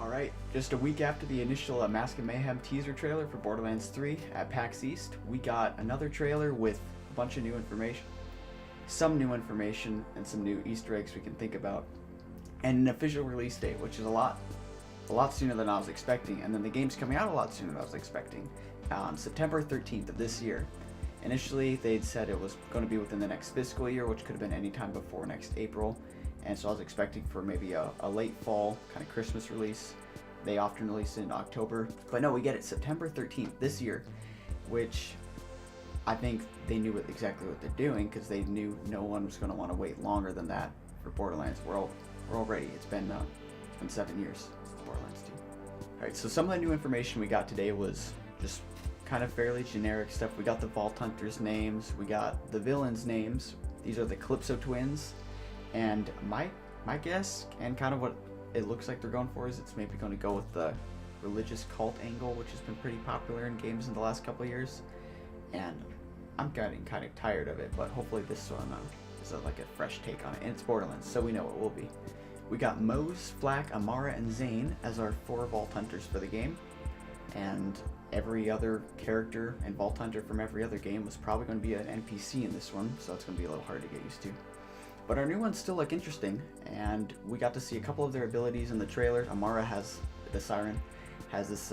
Alright, just a week after the initial Mask of Mayhem teaser trailer for Borderlands 3 at PAX East, we got another trailer with a bunch of new information. Some new information and some new Easter eggs we can think about. And an official release date, which is a lot sooner than I was expecting. And then the game's coming out a lot sooner than I was expecting. On September 13th of this year. Initially, they'd said it was going to be within the next fiscal year, which could have been any time before next April. And so I was expecting for maybe a late fall kind of Christmas release. They often release it in October. But no, we get it September 13th this year, which I think they knew exactly what they're doing, because they knew no one was going to want to wait longer than that for Borderlands. We're all ready. It's been 7 years, Borderlands 2. Alright, so some of the new information we got today was just kind of fairly generic stuff. We got the Vault Hunters' names, we got the villains' names. These are the Calypso twins. And my guess, and kind of what it looks like they're going for, is it's maybe going to go with the religious cult angle, which has been pretty popular in games in the last couple of years. And I'm getting kind of tired of it, but hopefully this one is like a fresh take on it. And it's Borderlands, so we know it will be. We got Mose, Flack, Amara, and Zane as our 4 Vault Hunters for the game. And every other character and Vault Hunter from every other game was probably going to be an NPC in this one, so it's going to be a little hard to get used to. But our new ones still look interesting, and we got to see a couple of their abilities in the trailer. Amara has, the Siren, has this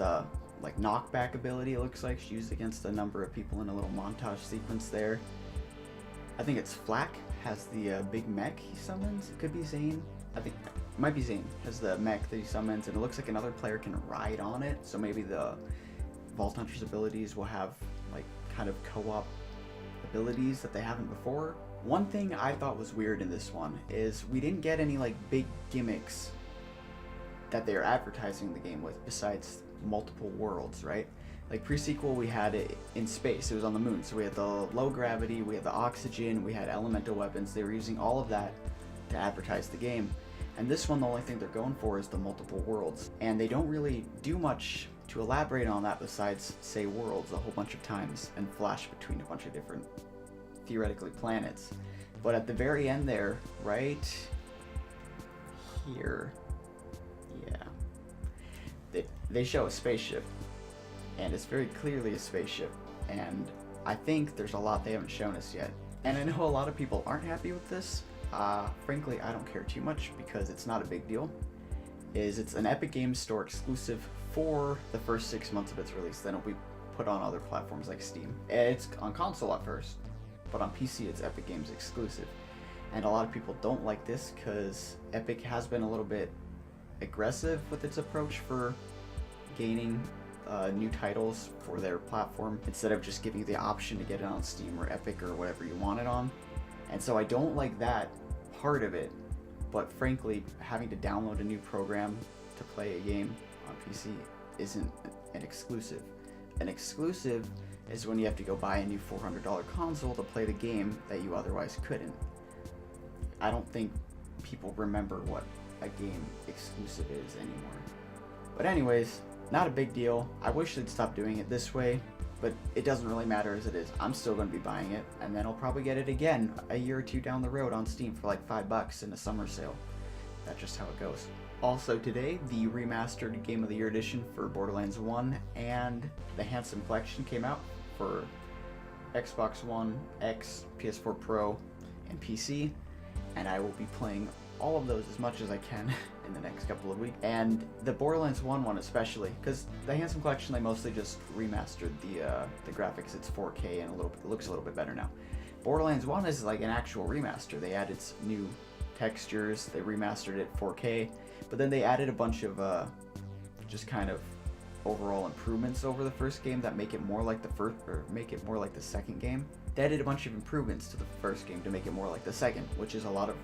like knockback ability, it looks like. She used against a number of people in a little montage sequence there. I think it's Flack has the big mech he summons. It could be Zane. I think it might be Zane has the mech that he summons, and it looks like another player can ride on it. So maybe the Vault Hunter's abilities will have like kind of co-op abilities that they haven't before. One thing I thought was weird in this one is we didn't get any like big gimmicks that they're advertising the game with besides multiple worlds, right? Like pre-sequel we had it in space, it was on the moon, so we had the low gravity, we had the oxygen, we had elemental weapons. They were using all of that to advertise the game. And this one, the only thing they're going for is the multiple worlds, and they don't really do much to elaborate on that besides say worlds a whole bunch of times and flash between a bunch of different theoretically planets. But at the very end there, right here, yeah, they show a spaceship, and it's very clearly a spaceship, and I think there's a lot they haven't shown us yet. And I know a lot of people aren't happy with this. Frankly, I don't care too much because it's not a big deal. It's an Epic Games Store exclusive for the first 6 months of its release, then it'll be put on other platforms like Steam. It's on console at first, but on PC it's Epic Games exclusive. And a lot of people don't like this because Epic has been a little bit aggressive with its approach for gaining new titles for their platform, instead of just giving you the option to get it on Steam or Epic or whatever you want it on. And so I don't like that part of it, but frankly, having to download a new program to play a game on PC isn't an exclusive. An exclusive is when you have to go buy a new $400 console to play the game that you otherwise couldn't. I don't think people remember what a game exclusive is anymore. But anyways, not a big deal. I wish they'd stop doing it this way, but it doesn't really matter as it is. I'm still going to be buying it, and then I'll probably get it again a year or two down the road on Steam for like $5 in a summer sale. That's just how it goes. Also today, the remastered Game of the Year edition for Borderlands 1 and the Handsome Collection came out for Xbox One, X, PS4 Pro, and PC, and I will be playing all of those as much as I can in the next couple of weeks. And the Borderlands 1 one especially, because the Handsome Collection, they mostly just remastered the graphics. It's 4K and it looks a little bit better now. Borderlands 1 is like an actual remaster. They added new textures, they remastered it 4K, but then they added a bunch of just kind of overall improvements over the first game that make it more like the second game. They added a bunch of improvements to the first game to make it more like the second, which is a lot of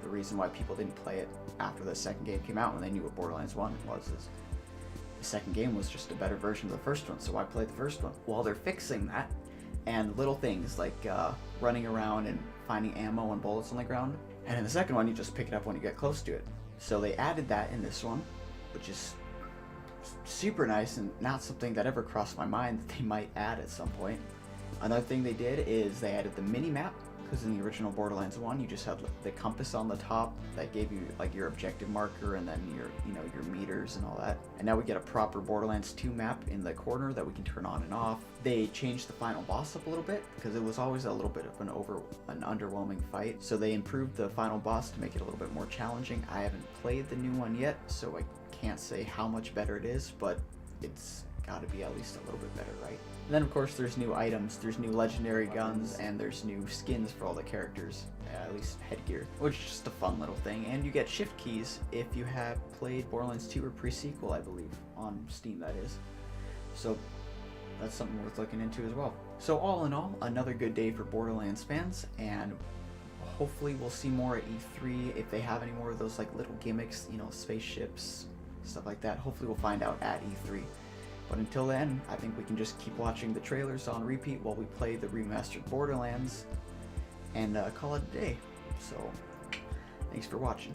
the reason why people didn't play it after the second game came out when they knew what Borderlands 1 was. Is the second game was just a better version of the first one, so why play the first one? Well, they're fixing that, and little things like running around and finding ammo and bullets on the ground, and in the second one you just pick it up when you get close to it. So they added that in this one, which is super nice and not something that ever crossed my mind that they might add at some point. Another thing they did is they added the Minimap, because in the original Borderlands 1 you just had the compass on the top that gave you like your objective marker and then your your meters and all that. And now we get a proper Borderlands 2 map in the corner that we can turn on and off. They changed the final boss up a little bit because it was always a little bit of an underwhelming fight, so they improved the final boss to make it a little bit more challenging. I haven't played the new one yet, so I can't say how much better it is, but it's got to be at least a little bit better, right? And then of course there's new items, there's new legendary guns, and there's new skins for all the characters, at least headgear, which is just a fun little thing. And you get shift keys if you have played Borderlands 2 or pre-sequel, I believe, on Steam that is. So that's something worth looking into as well. So all in all, another good day for Borderlands fans, and hopefully we'll see more at E3 if they have any more of those like little gimmicks, spaceships, stuff like that. Hopefully we'll find out at E3. But until then, I think we can just keep watching the trailers on repeat while we play the remastered Borderlands and call it a day. So, thanks for watching.